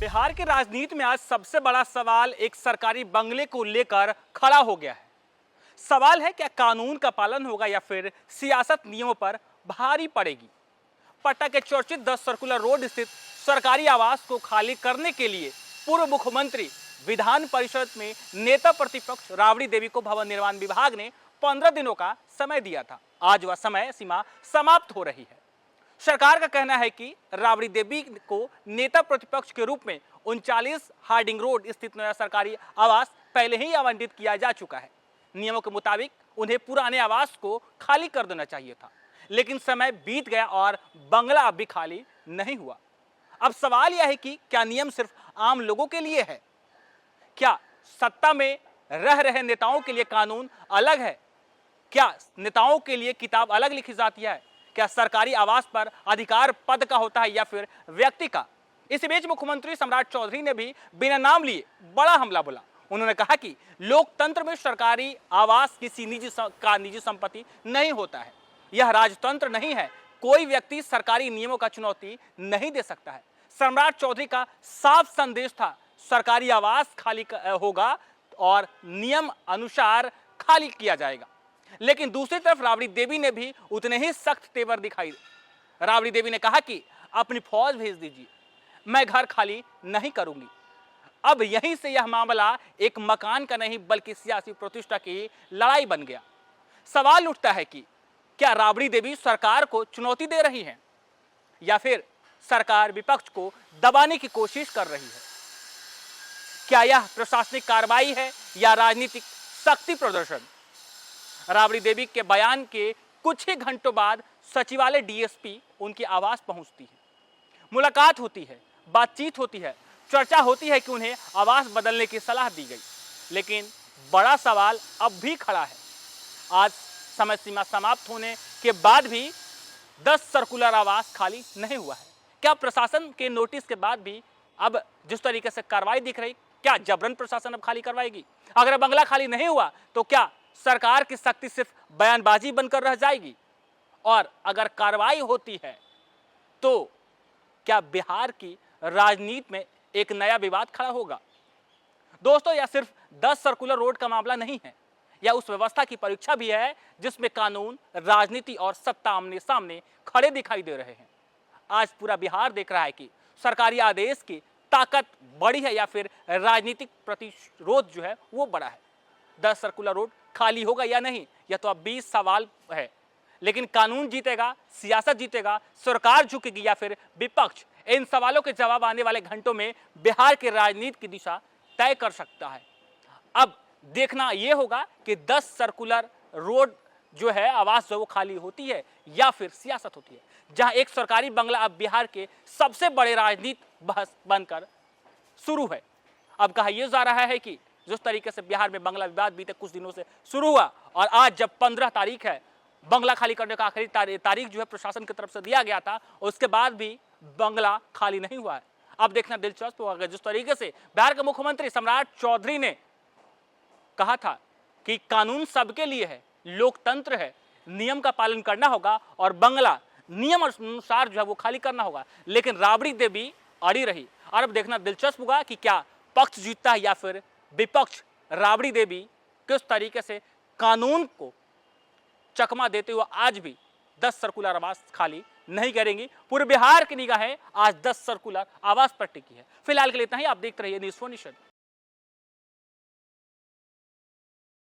बिहार की राजनीति में आज सबसे बड़ा सवाल एक सरकारी बंगले को लेकर खड़ा हो गया है। सवाल है, क्या कानून का पालन होगा या फिर सियासत नियमों पर भारी पड़ेगी। पटना के चर्चित 10 सर्कुलर रोड स्थित सरकारी आवास को खाली करने के लिए पूर्व मुख्यमंत्री विधान परिषद में नेता प्रतिपक्ष राबड़ी देवी को भवन निर्माण विभाग ने 15 दिनों का समय दिया था। आज वह समय सीमा समाप्त हो रही है। सरकार का कहना है कि राबड़ी देवी को नेता प्रतिपक्ष के रूप में 39 हार्डिंग रोड स्थित नया सरकारी आवास पहले ही आवंटित किया जा चुका है। नियमों के मुताबिक उन्हें पुराने आवास को खाली कर देना चाहिए था, लेकिन समय बीत गया और बंगला अब भी खाली नहीं हुआ। अब सवाल यह है कि क्या नियम सिर्फ आम लोगों के लिए है? क्या सत्ता में रह रहे नेताओं के लिए कानून अलग है? क्या नेताओं के लिए किताब अलग लिखी जाती है? क्या सरकारी आवास पर अधिकार पद का होता है या फिर व्यक्ति का? इस बीच मुख्यमंत्री सम्राट चौधरी ने भी बिना नाम लिए बड़ा हमला बोला। उन्होंने कहा कि लोकतंत्र में सरकारी आवास किसी निजी संपत्ति नहीं होता है। यह राजतंत्र नहीं है। कोई व्यक्ति सरकारी नियमों का चुनौती नहीं दे सकता है। सम्राट चौधरी का साफ संदेश था, सरकारी आवास खाली होगा और नियम अनुसार खाली किया जाएगा। लेकिन दूसरी तरफ राबड़ी देवी ने भी उतने ही सख्त तेवर दिखाई। राबड़ी देवी ने कहा कि अपनी फौज भेज दीजिए, मैं घर खाली नहीं करूंगी। अब यहीं से यह मामला एक मकान का नहीं बल्कि सियासी प्रतिष्ठा की लड़ाई बन गया। सवाल उठता है कि क्या राबड़ी देवी सरकार को चुनौती दे रही है या फिर सरकार विपक्ष को दबाने की कोशिश कर रही है? क्या यह प्रशासनिक कार्रवाई है या राजनीतिक शक्ति प्रदर्शन? राबड़ी देवी के बयान के कुछ ही घंटों बाद सचिवालय डीएसपी उनके आवास पहुंचती है। मुलाकात होती है, बातचीत होती है, चर्चा होती है कि उन्हें आवास बदलने की सलाह दी गई। लेकिन बड़ा सवाल अब भी खड़ा है। आज समय सीमा समाप्त होने के बाद भी 10 सर्कुलर आवास खाली नहीं हुआ है। क्या प्रशासन के नोटिस के बाद भी अब जिस तरीके से कार्रवाई दिख रही, क्या जबरन प्रशासन अब खाली करवाएगी? अगर बंगला खाली नहीं हुआ तो क्या सरकार की शक्ति सिर्फ बयानबाजी बनकर रह जाएगी? और अगर कार्रवाई होती है तो क्या बिहार की राजनीति में एक नया विवाद खड़ा होगा? दोस्तों, यह सिर्फ 10 सर्कुलर रोड का मामला नहीं है। यह उस व्यवस्था की परीक्षा भी है जिसमें कानून, राजनीति और सत्ता आमने सामने खड़े दिखाई दे रहे हैं। आज पूरा बिहार देख रहा है कि सरकारी आदेश की ताकत बड़ी है या फिर राजनीतिक प्रतिरोध जो है वो बड़ा है। 10 सर्कुलर रोड खाली होगा या नहीं, यह तो अब 20 सवाल है। लेकिन कानून जीतेगा, सियासत जीतेगा, सरकार झुकेगी या फिर विपक्ष? इन सवालों के जवाब आने वाले घंटों में बिहार की राजनीति की दिशा तय कर सकता है। अब देखना यह होगा कि 10 सर्कुलर रोड जो है आवास जो वो खाली होती है या फिर सियासत होती है। जहां एक सरकारी बंगला अब बिहार के सबसे बड़े राजनीतिक बहस बनकर शुरू है। अब कहा यह जा रहा है कि जिस तरीके से बिहार में बंगला विवाद बीते कुछ दिनों से शुरू हुआ और आज जब 15 तारीख है, बंगला खाली करने का आखिरी तारीख जो है प्रशासन की तरफ से दिया गया था, उसके बाद भी बंगला खाली नहीं हुआ है। अब देखना दिलचस्प होगा जिस तरीके से बिहार के मुख्यमंत्री सम्राट चौधरी ने कहा था कि कानून सबके लिए है, लोकतंत्र है, नियम का पालन करना होगा और बंगला नियम अनुसार जो है वो खाली करना होगा। लेकिन राबड़ी देवी अड़ी रही। और अब देखना दिलचस्प होगा कि क्या पक्ष जीतता है या फिर विपक्ष राबड़ी देवी किस तरीके से कानून को चकमा देते हुए आज भी 10 सर्कुलर आवास खाली नहीं करेंगी। पूरे बिहार की निगाहें आज 10 सर्कुलर आवास पर टिकी है। फिलहाल के लिए इतना ही। आप देखते रहिए न्यूज़ 4 नेशन।